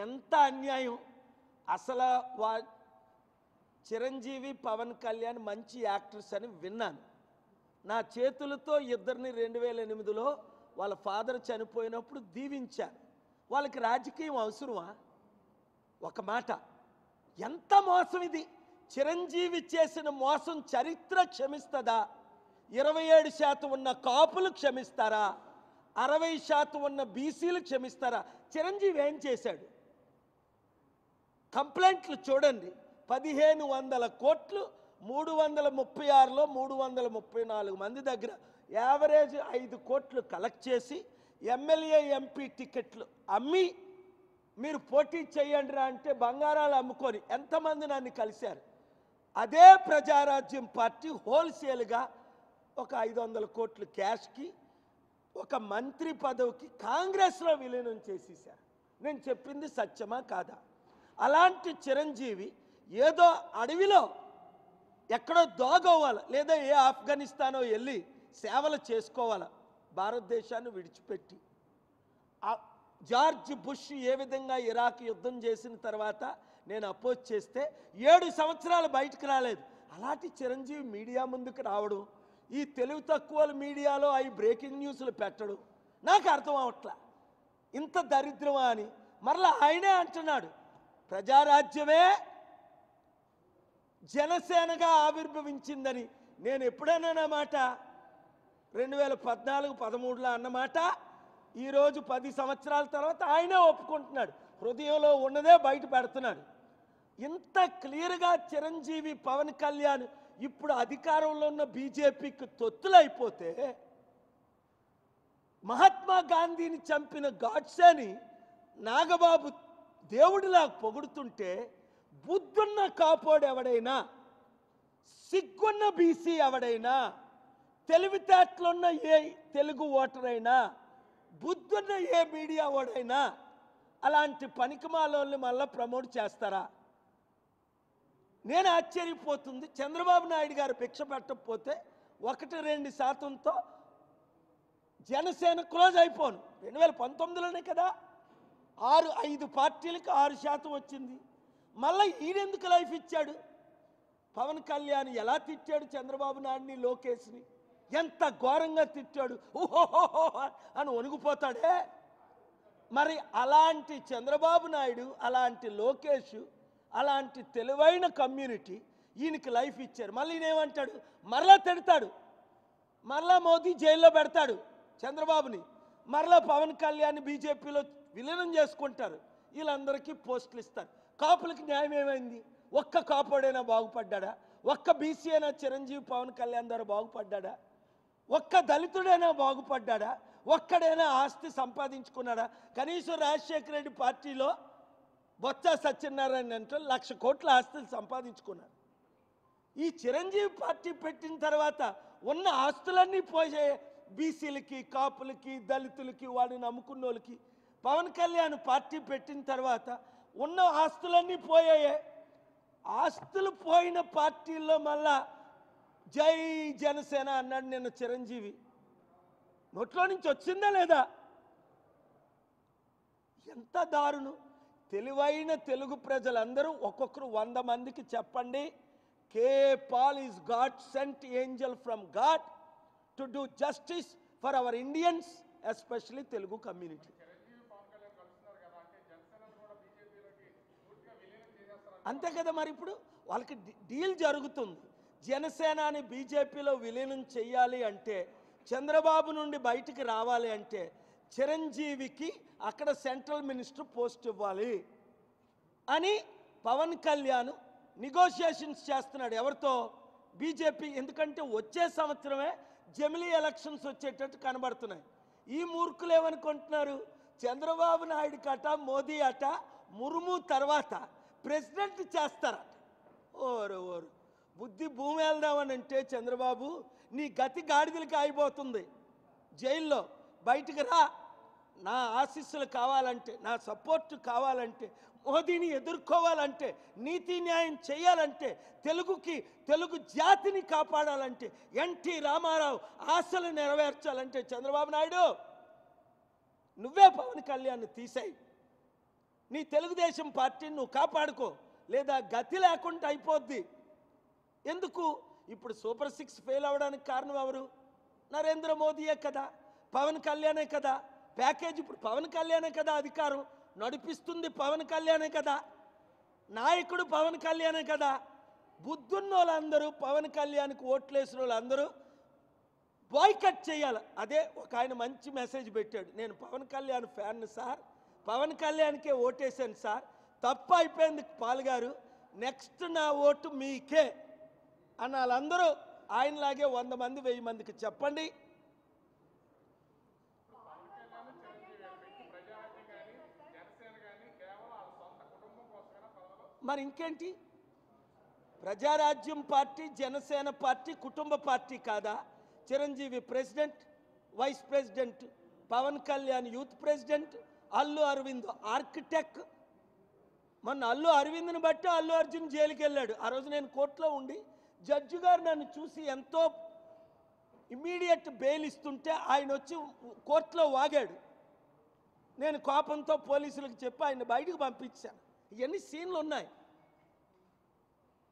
ఎంత అన్యాయం అసలు. చిరంజీవి పవన్ కళ్యాణ్ మంచి యాక్టర్స్ అని విన్నాను. నా చేతులతో ఇద్దరిని 2008లో వాళ్ళ ఫాదర్ చనిపోయినప్పుడు దీవించాను. వాళ్ళకి రాజకీయం అవసరమా? ఒక మాట, ఎంత మోసం ఇది! చిరంజీవి చేసిన మోసం చరిత్ర క్షమిస్తుందా? 27% ఉన్న కాపులు క్షమిస్తారా? 60% ఉన్న బీసీలు క్షమిస్తారా? చిరంజీవి ఏం చేశాడు? కంప్లైంట్లు చూడండి, 1500 కోట్లు 336లో 334 మంది దగ్గర యావరేజ్ 5 కోట్లు కలెక్ట్ చేసి ఎమ్మెల్యే ఎంపీ టికెట్లు అమ్మి మీరు పోటీ చేయండి రా అంటే బంగారాలు అమ్ముకొని ఎంతమంది నన్ను కలిశారు. అదే ప్రజారాజ్యం పార్టీ హోల్సేల్గా ఒక 500 కోట్లు క్యాష్కి ఒక మంత్రి పదవికి కాంగ్రెస్లో విలీనం చేసేసారు. నేను చెప్పింది సత్యమా కాదా? అలాంటి చిరంజీవి ఏదో అడవిలో ఎక్కడో దోగవ్వాలి, లేదా ఏ ఆఫ్ఘనిస్తానో వెళ్ళి సేవలు చేసుకోవాలి భారతదేశాన్ని విడిచిపెట్టి. జార్జ్ బుష్ ఏ విధంగా ఇరాక్ యుద్ధం చేసిన తర్వాత నేను అపోజ్ చేస్తే 7 సంవత్సరాలు బయటకు రాలేదు. అలాంటి చిరంజీవి మీడియా ముందుకు రావడం, ఈ తెలివి తక్కువ మీడియాలో అవి బ్రేకింగ్ న్యూస్లు పెట్టడం నాకు అర్థం అవట్లా. ఇంత దరిద్రమా అని మరలా ఆయనే అంటున్నాడు, ప్రజారాజ్యమే జనసేనగా ఆవిర్భవించిందని. నేను ఎప్పుడైనా మాట 2014-13లో అన్నమాట ఈరోజు 10 సంవత్సరాల తర్వాత ఆయనే ఒప్పుకుంటున్నాడు. హృదయంలో ఉన్నదే బయట పెడుతున్నాడు. ఇంత క్లియర్గా చిరంజీవి పవన్ కళ్యాణ్ ఇప్పుడు అధికారంలో ఉన్న బీజేపీకి తొత్తులైపోతే, మహాత్మా గాంధీని చంపిన గాడ్సేని నాగబాబు దేవుడిలా పొగుడుతుంటే, బుద్ధున్న కాపోడు ఎవడైనా, సిగ్గున్న బీసీ ఎవడైనా, తెలివితేటలున్న ఏ తెలుగు ఓటరైనా, బుద్ధున్న ఏ మీడియా ఓడైనా అలాంటి పనికిమాలోల్ని మళ్ళీ ప్రమోట్ చేస్తారా? నేను ఆశ్చర్యపోతుంది. చంద్రబాబు నాయుడు గారు భిక్ష పెట్టకపోతే 1-2% జనసేన క్లోజ్ అయిపోను. 2019లోనే కదా 5 పార్టీలకు 6% వచ్చింది. మళ్ళీ ఈయనెందుకు లైఫ్ ఇచ్చాడు? పవన్ కళ్యాణ్ ఎలా తిట్టాడు చంద్రబాబు నాయుడిని, లోకేష్ని ఎంత ఘోరంగా తిట్టాడు, ఓహోహో అని వణిగిపోతాడే. మరి అలాంటి చంద్రబాబు నాయుడు, అలాంటి లోకేష్, అలాంటి తెలివైన కమ్యూనిటీ ఈయనకి లైఫ్ ఇచ్చారు. మళ్ళీ ఈయనేమంటాడు? మరలా తిడతాడు, మరలా మోదీ జైల్లో పెడతాడు చంద్రబాబుని, మరలా పవన్ కళ్యాణ్ బీజేపీలో విలీనం చేసుకుంటారు. వీళ్ళందరికీ పోస్టులు ఇస్తారు. కాపులకి న్యాయం ఏమైంది? ఒక్క కాపుడైనా బాగుపడ్డా? ఒక్క బీసీ అయినా చిరంజీవి పవన్ కళ్యాణ్ ద్వారా బాగుపడ్డా? ఒక్క దళితుడైనా బాగుపడ్డా? ఒక్కడైనా ఆస్తి సంపాదించుకున్నాడా? కనీసం రాజశేఖర రెడ్డి పార్టీలో బొత్స సత్యనారాయణ అంటే 1,00,000 కోట్ల ఆస్తులు సంపాదించుకున్నారు. ఈ చిరంజీవి పార్టీ పెట్టిన తర్వాత ఉన్న ఆస్తులన్నీ పోయే బీసీలకి, కాపులకి, దళితులకి, వాడిని నమ్ముకున్న వాళ్ళకి. పవన్ కళ్యాణ్ పార్టీ పెట్టిన తర్వాత ఉన్న ఆస్తులన్నీ పోయాయే. ఆస్తులు పోయిన పార్టీల్లో మళ్ళా జై జనసేన అన్నాడు నిన్న చిరంజీవి. నోట్లో నుంచి వచ్చిందా లేదా? ఎంత దారుణం! తెలివైన తెలుగు ప్రజలందరూ ఒక్కొక్కరు 100 మందికి చెప్పండి, K Paul is God sent angel from God to do justice for our Indians, especially Telugu community. అంతే కదా. మరి ఇప్పుడు వాళ్ళకి డీల్ జరుగుతుంది. జనసేనని బీజేపీలో విలీనం చేయాలి అంటే, చంద్రబాబు నుండి బయటికి రావాలి అంటే చిరంజీవికి అక్కడ సెంట్రల్ మినిస్టర్ పోస్ట్ ఇవ్వాలి అని పవన్ కళ్యాణ్ నెగోషియేషన్స్ చేస్తున్నాడు. ఎవరితో? బీజేపీ. ఎందుకంటే వచ్చే సంవత్సరమే జమిలీ ఎలక్షన్స్ వచ్చేటట్టు కనబడుతున్నాయి. ఈ మూర్ఖులు ఏమనుకుంటున్నారు? చంద్రబాబు నాయుడు కట, మోదీ అట ముర్ము తర్వాత ప్రెసిడెంట్ చేస్తారట. ఓరు బుద్ధి భూమి వెళ్దామని అంటే చంద్రబాబు నీ గతి గాడిదలకి అయిపోతుంది. జైల్లో బయటికి రా. నా ఆశీస్సులు కావాలంటే, నా సపోర్ట్ కావాలంటే, మోదీని ఎదుర్కోవాలంటే, నీతి న్యాయం చేయాలంటే, తెలుగు జాతిని కాపాడాలంటే, ఎన్టీ రామారావు ఆశలు నెరవేర్చాలంటే చంద్రబాబు నాయుడు నువ్వే పవన్ కళ్యాణ్ తీసేయి. నీ తెలుగుదేశం పార్టీని నువ్వు కాపాడుకో, లేదా గతి లేకుండా అయిపోద్ది. ఎందుకు ఇప్పుడు సూపర్ 6 ఫెయిల్ అవ్వడానికి కారణం ఎవరు? నరేంద్ర మోదీయే కదా, పవన్ కళ్యాణే కదా. ప్యాకేజ్ ఇప్పుడు పవన్ కళ్యాణే కదా, అధికారం నడిపిస్తుంది పవన్ కళ్యాణే కదా, నాయకుడు పవన్ కళ్యాణే కదా. బుద్ధున్న వాళ్ళందరూ పవన్ కళ్యాణ్కి ఓట్లేసిన వాళ్ళందరూ బాయ్కట్ చేయాలి. అదే ఒక ఆయన మంచి మెసేజ్ పెట్టాడు, నేను పవన్ కళ్యాణ్ ఫ్యాన్ సార్, పవన్ కళ్యాణ్కే ఓటేశాను సార్, తప్పు అయిపోయింది పాల్గారు, నెక్స్ట్ నా ఓటు మీకే అన్న వాళ్ళందరూ ఆయనలాగే 100 మంది 1000 మందికి చెప్పండి. మరి ఇంకేంటి? ప్రజారాజ్యం పార్టీ, జనసేన పార్టీ కుటుంబ పార్టీ కాదా? Chiranjeevi president, vice president, Pawan Kalyan youth president, Allu Aravind architect. మొన్న అల్లు అరవింద్ని బట్టి అల్లు అర్జున్ జైలుకి వెళ్ళాడు. ఆ రోజు నేను కోర్టులో ఉండి జడ్జి గారు నన్ను చూసి ఎంతో ఇమ్మీడియట్ బెయిల్ ఇస్తుంటే ఆయన వచ్చి కోర్టులో వాగాడు. నేను కోపంతో పోలీసులకు చెప్పి ఆయన బయటకు పంపించాను. ఇవన్నీ సీన్లు ఉన్నాయి.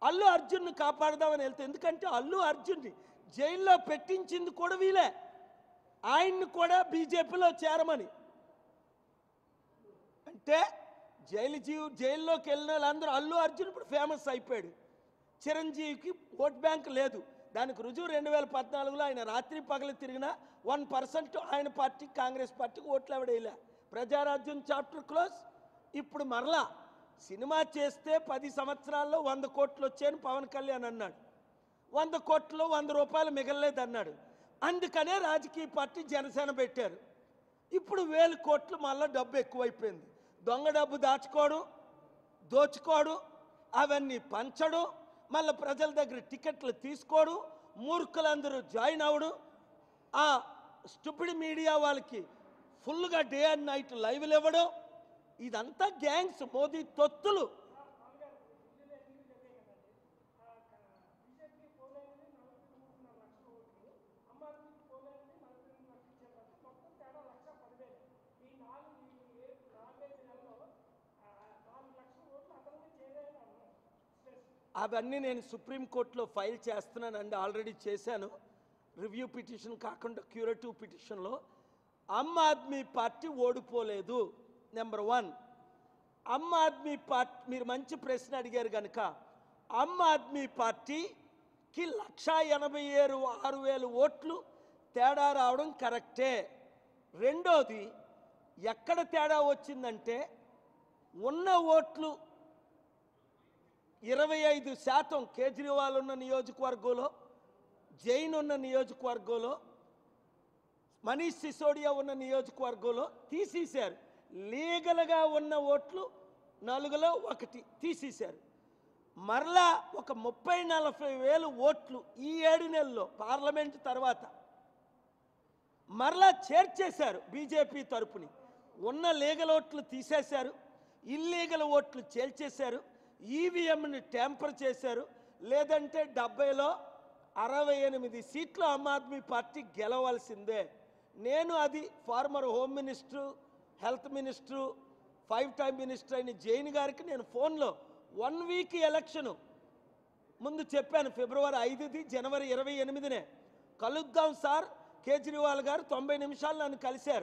అల్లు అర్జున్ని కాపాడదామని వెళ్తే, ఎందుకంటే అల్లు అర్జున్ని జైల్లో పెట్టించింది కూడా వీలే, ఆయన్ని కూడా బీజేపీలో చేరమని. అంటే జైల్లోకి వెళ్ళిన వాళ్ళందరూ అల్లు అర్జున్ ఇప్పుడు ఫేమస్ అయిపోయాడు. చిరంజీవికి ఓట్ బ్యాంక్ లేదు. దానికి రుజువు 2014లో ఆయన రాత్రి పగలు తిరిగిన 1% ఆయన పార్టీకి, కాంగ్రెస్ పార్టీకి ఓట్లు ఎవడేలా. Prajarajyam chapter close. ఇప్పుడు మరలా సినిమా చేస్తే 10 సంవత్సరాల్లో 100 కోట్లు వచ్చాయని పవన్ కళ్యాణ్ అన్నాడు. 100 కోట్లలో 100 రూపాయలు మిగలలేదు అన్నాడు. అందుకనే రాజకీయ పార్టీ జనసేన పెట్టారు. ఇప్పుడు 1000 కోట్లు మళ్ళీ డబ్బు ఎక్కువైపోయింది. దొంగ డబ్బు దాచుకోవడం, దోచుకోవడం, అవన్నీ పంచడం, మళ్ళీ ప్రజల దగ్గర టికెట్లు తీసుకోవడం, మూర్ఖులందరూ జాయిన్ అవ్వడం, ఆ స్టూపిడ్ మీడియా వాళ్ళకి ఫుల్గా డే అండ్ నైట్ లైవ్లు ఇవ్వడం, ఇదంతా గ్యాంగ్స్, మోదీ తొత్తులు. అవన్నీ నేను సుప్రీంకోర్టులో ఫైల్ చేస్తున్నానండి, ఆల్రెడీ చేశాను. రివ్యూ పిటిషన్ కాకుండా క్యూరేటివ్ పిటిషన్లో. Aam Aadmi party ఓడిపోలేదు. Number 1, Aam Aadmi party, మీరు మంచి ప్రశ్న అడిగారు కనుక, ఆమ్ ఆద్మీ పార్టీకి 1,86,000 ఓట్లు తేడా రావడం కరెక్టే. రెండోది, ఎక్కడ తేడా వచ్చిందంటే, ఉన్న ఓట్లు 25% కేజ్రీవాల్ ఉన్న నియోజకవర్గంలో, జైన్ ఉన్న నియోజకవర్గంలో, మనీష్ సిసోడియా ఉన్న నియోజకవర్గంలో తీసేశారు. లీగల్గా ఉన్న ఓట్లు 4లో 1 తీసేశారు. మరలా ఒక 30-40 వేలు ఓట్లు ఈ 7 నెలల్లో పార్లమెంట్ తర్వాత మరలా చేర్చేశారు బీజేపీ తరపుని. ఉన్న లీగల్ ఓట్లు తీసేశారు, ఇల్లీగల్ ఓట్లు చేర్చేశారు, ఈవీఎంని ట్యాంపర్ చేశారు. లేదంటే 70లో 68 సీట్లు ఆమ్ ఆద్మీ పార్టీ గెలవాల్సిందే. నేను అది former home minister, health minister, 5 time minister అయిన జైన్ గారికి నేను ఫోన్లో 1 వీక్ ఎలక్షన్ ముందు చెప్పాను. ఫిబ్రవరి 5ది, జనవరి 28నే కలుద్దాం సార్. కేజ్రీవాల్ గారు 90 నిమిషాలు నన్ను కలిశారు.